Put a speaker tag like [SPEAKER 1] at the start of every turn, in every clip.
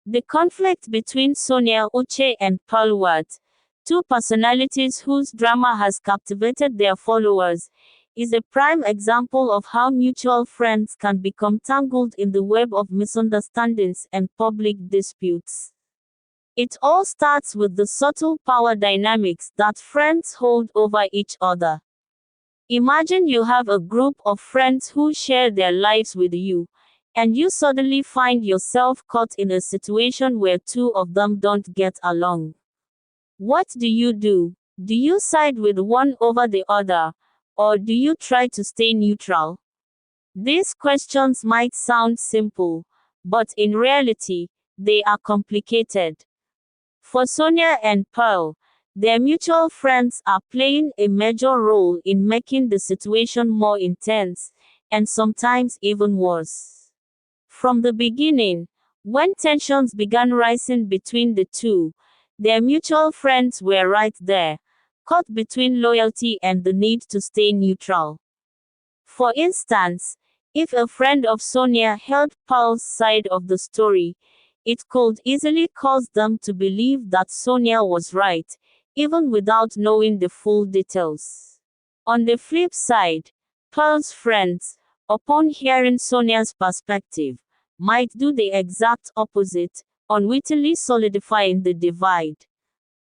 [SPEAKER 1] The conflict between Sonia, Uche, and Pearl Watt, two personalities whose drama has captivated their followers, is a prime example of how mutual friends can become tangled in the web of misunderstandings and public disputes. It all starts with the subtle power dynamics that friends hold over each other. Imagine you have a group of friends who share their lives with you, and you suddenly find yourself caught in a situation where two of them don't get along. What do? Do you side with one over the other, or do you try to stay neutral? These questions might sound simple, but in reality, they are complicated. For Sonia and Pearl, their mutual friends are playing a major role in making the situation more intense, and sometimes even worse. From the beginning, when tensions began rising between the two, their mutual friends were right there, caught between loyalty and the need to stay neutral. For instance, if a friend of Sonia held Pearl's side of the story, it could easily cause them to believe that Sonia was right, even without knowing the full details. On the flip side, Pearl's friends, upon hearing Sonia's perspective, might do the exact opposite, unwittingly solidifying the divide.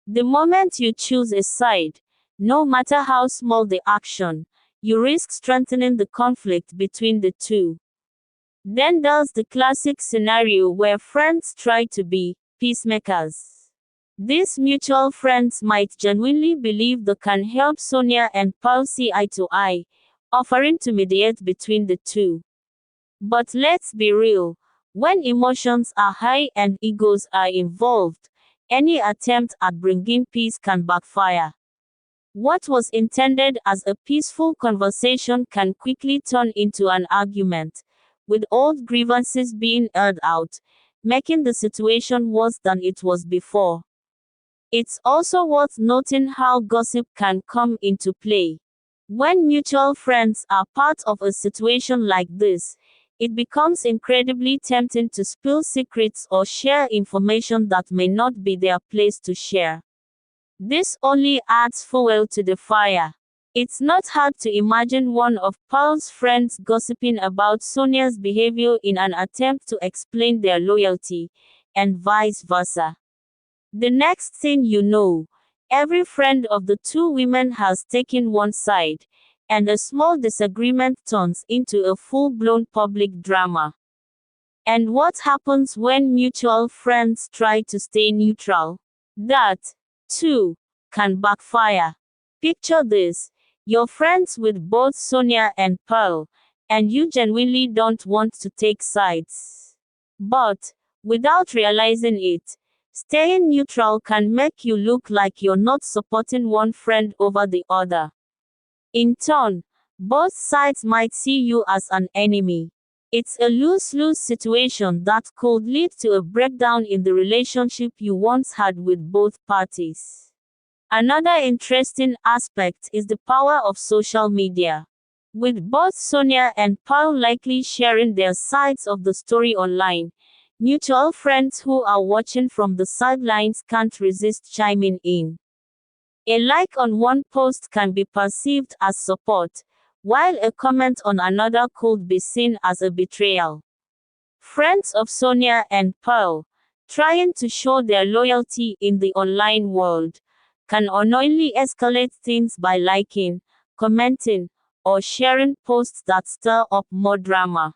[SPEAKER 1] The moment you choose a side, no matter how small the action, you risk strengthening the conflict between the two. Then there's the classic scenario where friends try to be peacemakers. These mutual friends might genuinely believe they can help Sonia and Pearl see eye to eye, offering to mediate between the two. But let's be real, when emotions are high and egos are involved, any attempt at bringing peace can backfire. What was intended as a peaceful conversation can quickly turn into an argument, with old grievances being aired out, making the situation worse than it was before. It's also worth noting how gossip can come into play. When mutual friends are part of a situation like this, it becomes incredibly tempting to spill secrets or share information that may not be their place to share. This only adds fuel to the fire. It's not hard to imagine one of Pearl's friends gossiping about Sonia's behavior in an attempt to explain their loyalty, and vice versa. The next thing you know, every friend of the two women has taken one side, and a small disagreement turns into a full-blown public drama. And what happens when mutual friends try to stay neutral? That, too, can backfire. Picture this: you're friends with both Sonia and Pearl, and you genuinely don't want to take sides. But, without realizing it, staying neutral can make you look like you're not supporting one friend over the other. In turn, both sides might see you as an enemy. It's a lose-lose situation that could lead to a breakdown in the relationship you once had with both parties. Another interesting aspect is the power of social media. With both Sonia and Pearl likely sharing their sides of the story online, mutual friends who are watching from the sidelines can't resist chiming in. A like on one post can be perceived as support, while a comment on another could be seen as a betrayal. Friends of Sonia and Pearl, trying to show their loyalty in the online world, can unknowingly escalate things by liking, commenting, or sharing posts that stir up more drama.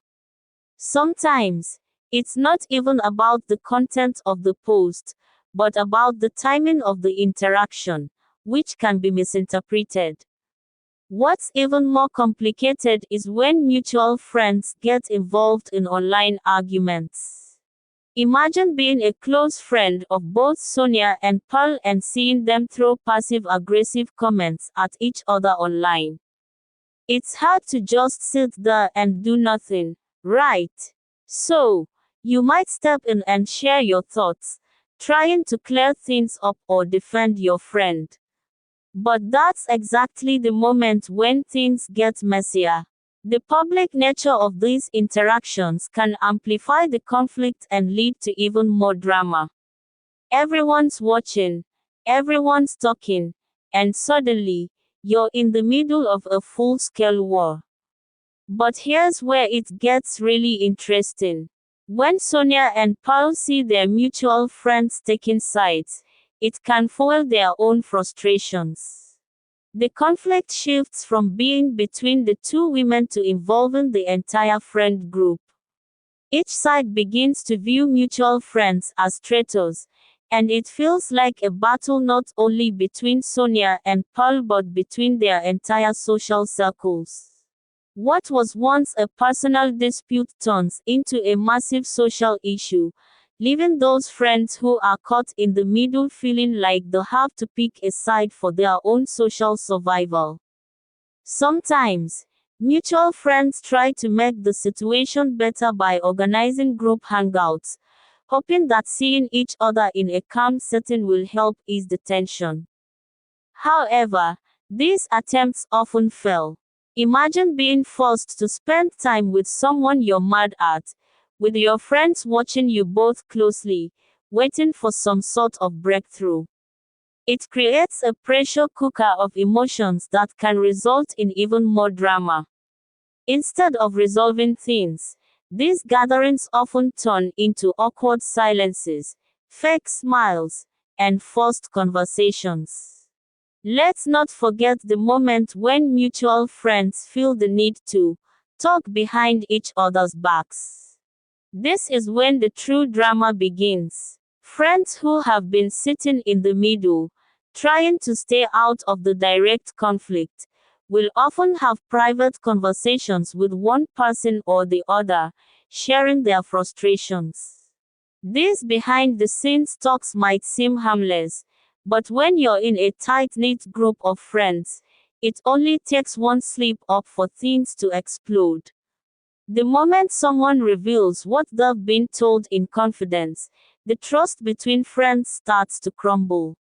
[SPEAKER 1] Sometimes, it's not even about the content of the post, but about the timing of the interaction, which can be misinterpreted. What's even more complicated is when mutual friends get involved in online arguments. Imagine being a close friend of both Sonia and Pearl and seeing them throw passive-aggressive comments at each other online. It's hard to just sit there and do nothing, right? So, you might step in and share your thoughts, trying to clear things up or defend your friend. But that's exactly the moment when things get messier. The public nature of these interactions can amplify the conflict and lead to even more drama. Everyone's watching, everyone's talking, and suddenly, you're in the middle of a full-scale war. But here's where it gets really interesting. When Sonia and Paul see their mutual friends taking sides, it can fuel their own frustrations. The conflict shifts from being between the two women to involving the entire friend group. Each side begins to view mutual friends as traitors, and it feels like a battle not only between Sonia and Paul but between their entire social circles. What was once a personal dispute turns into a massive social issue, leaving those friends who are caught in the middle feeling like they have to pick a side for their own social survival. Sometimes, mutual friends try to make the situation better by organizing group hangouts, hoping that seeing each other in a calm setting will help ease the tension. However, these attempts often fail. Imagine being forced to spend time with someone you're mad at, with your friends watching you both closely, waiting for some sort of breakthrough. It creates a pressure cooker of emotions that can result in even more drama. Instead of resolving things, these gatherings often turn into awkward silences, fake smiles, and forced conversations. Let's not forget the moment when mutual friends feel the need to talk behind each other's backs. This is when the true drama begins. Friends who have been sitting in the middle, trying to stay out of the direct conflict, will often have private conversations with one person or the other, sharing their frustrations. These behind-the-scenes talks might seem harmless, but when you're in a tight-knit group of friends, it only takes one slip-up for things to explode. The moment someone reveals what they've been told in confidence, the trust between friends starts to crumble.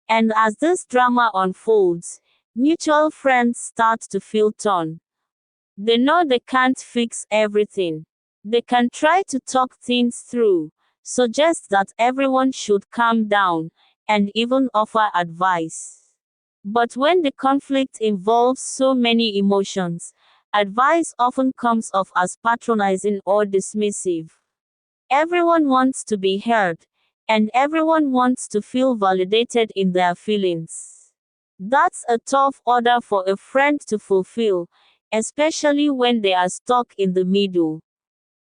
[SPEAKER 1] And as this drama unfolds, mutual friends start to feel torn. They know they can't fix everything. They can try to talk things through, suggest that everyone should calm down, and even offer advice. But when the conflict involves so many emotions, advice often comes off as patronizing or dismissive. Everyone wants to be heard, and everyone wants to feel validated in their feelings. That's a tough order for a friend to fulfill, especially when they are stuck in the middle.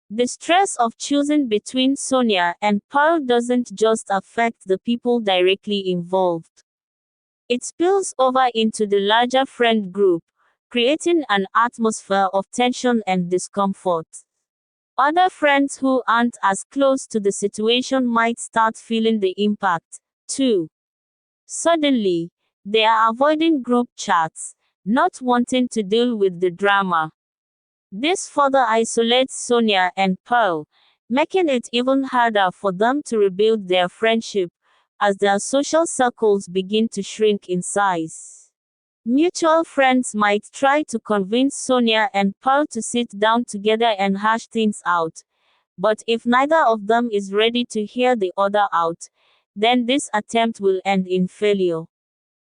[SPEAKER 1] The stress of choosing between Sonia and Paul doesn't just affect the people directly involved. It spills over into the larger friend group, creating an atmosphere of tension and discomfort. Other friends who aren't as close to the situation might start feeling the impact, too. Suddenly, they are avoiding group chats, not wanting to deal with the drama. This further isolates Sonia and Pearl, making it even harder for them to rebuild their friendship, as their social circles begin to shrink in size. Mutual friends might try to convince Sonia and Pearl to sit down together and hash things out, but if neither of them is ready to hear the other out, then this attempt will end in failure.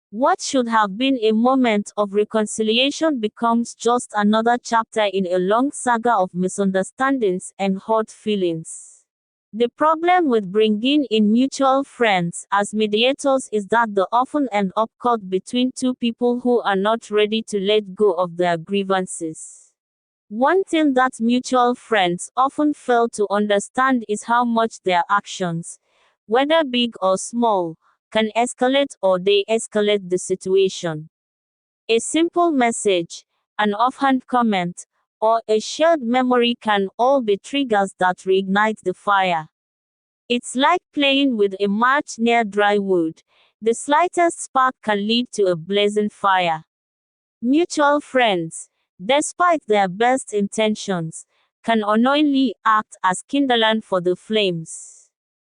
[SPEAKER 1] What should have been a moment of reconciliation becomes just another chapter in a long saga of misunderstandings and hurt feelings. The problem with bringing in mutual friends as mediators is that they often end up caught between two people who are not ready to let go of their grievances. One thing that mutual friends often fail to understand is how much their actions, whether big or small, can escalate or de-escalate the situation. A simple message, an offhand comment, or a shared memory can all be triggers that reignite the fire. It's like playing with a match near dry wood. The slightest spark can lead to a blazing fire. Mutual friends, despite their best intentions, can unknowingly act as kindling for the flames.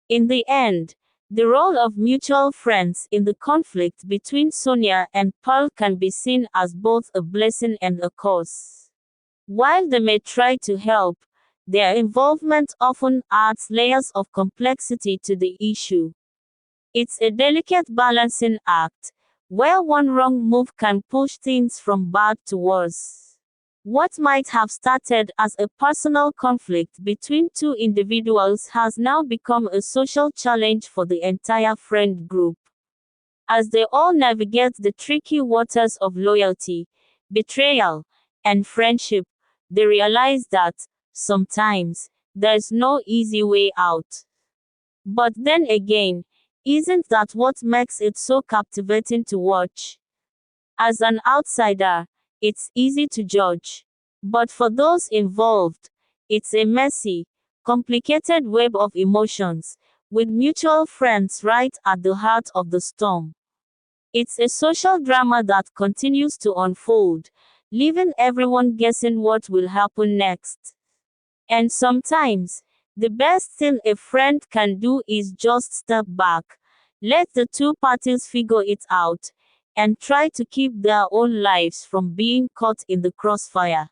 [SPEAKER 1] In the end, the role of mutual friends in the conflict between Sonia and Pearl can be seen as both a blessing and a curse. While they may try to help, their involvement often adds layers of complexity to the issue. It's a delicate balancing act, where one wrong move can push things from bad to worse. What might have started as a personal conflict between two individuals has now become a social challenge for the entire friend group. As they all navigate the tricky waters of loyalty, betrayal, and friendship, they realize that, sometimes, there's no easy way out. But then again, isn't that what makes it so captivating to watch? As an outsider, it's easy to judge. But for those involved, it's a messy, complicated web of emotions, with mutual friends right at the heart of the storm. It's a social drama that continues to unfold, leaving everyone guessing what will happen next. And sometimes, the best thing a friend can do is just step back, let the two parties figure it out, and try to keep their own lives from being caught in the crossfire.